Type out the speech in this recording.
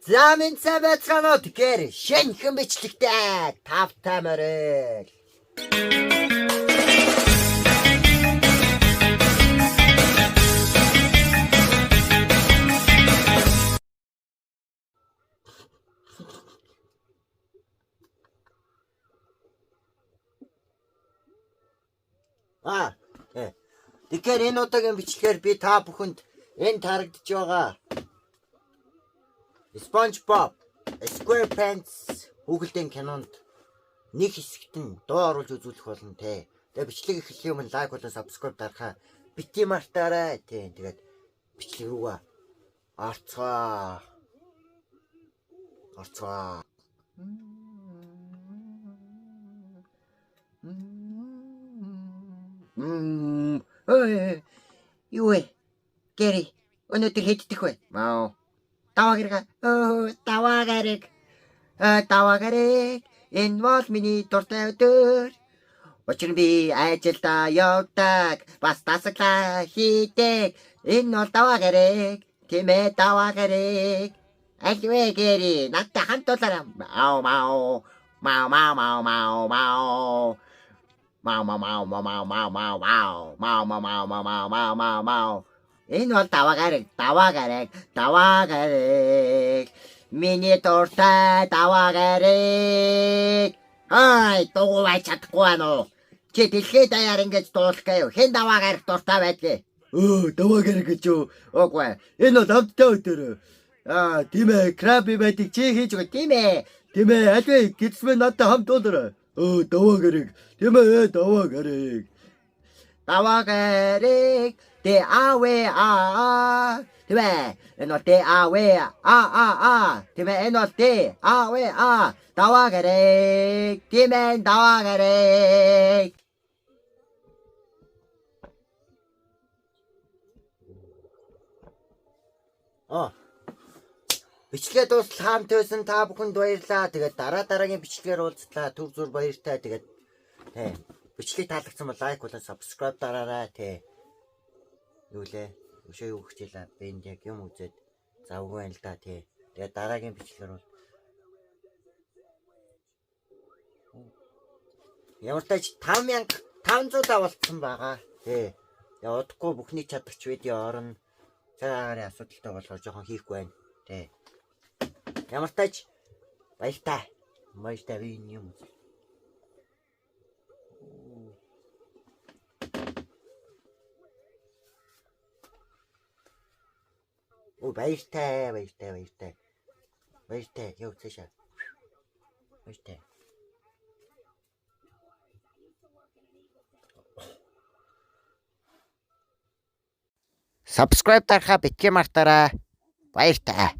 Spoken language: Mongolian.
За минь сайн байцгаана уу тэгэхээр шинэхэн бичлэгтэй тавтай морил. Тэгэхээр энэ удаагийн бичлэгээр би та бүхэнд энэ тарагдж байгаа SpongeBob SquarePants Google-ийн кинонд нэг хэсэгт нь дуу оруулж үзүүлэх болно те. Тэгээ бичлэг эхлэх юм лайк болон subscribe дарахаа бити мартаарай те. Тэгээд бичлэг рүүгээ орцгоо. Юу вэ? Гэри, өнөөдөр хэддэх вэ? Маа. Даваа гариг. Энэ бол миний дуртай өдөр. Учир нь би ажилдаа явдаг, бас дасгалаа хийдэг. Энэ бол даваа гариг. Тийм ээ, даваа гариг. Аль вэ Гэри? Надтай хамт болоорой. Мау. Энэ бол даваа гариг. Миний дуртай даваа гариг. Дуугай чадахгүй байна уу? Чи дэлхийд даяар ингэж дуулах гээв. Хэн даваа гариг дуртай байдгийг? Даваа гариг гэж юу? Үгүй. Энэ бол амттай өдөр. Тийм ээ, Краби байдгийг чи хийж өгөө. Тийм ээ. Аль вэ? Гидсмэн надтай хамт болоорой. Даваа гариг. Тийм ээ, даваа гариг. Даваа гариг. Дэавэ Тийм ээ. Энэ бол дэавэ Тийм ээ, энэ бол дэавэ даваа гариг. Тийм ээ, даваа гариг. Бичлэгээ дуустал хамт байсан та бүхэнд баярлалаа. Тэгээд дараагийн бичлэгээр уулзлаа. Түр зүр баяртай. Тэгээд бичлэг таалагдсан бол лайк болон subscribe дараарай те. Юу лээ? Өшөө юу хичээлээ. Би энд яг юм үзээд завгүй байна л да те. Тэгээд дараагийн бичлэгээр бол ямар ч тач 5500 болцсон байгаа. Те. Яг удахгүй бүхний чадварч видео орно. Цагаагаар асуудалтай болохоор жоохон хийхгүй байна. Те. Ямар ч тач баяртай би юм. Баяртай. Яа цаашаа. Баяртай. Subscribe дарахаа битгий мартаарай. Баяртай.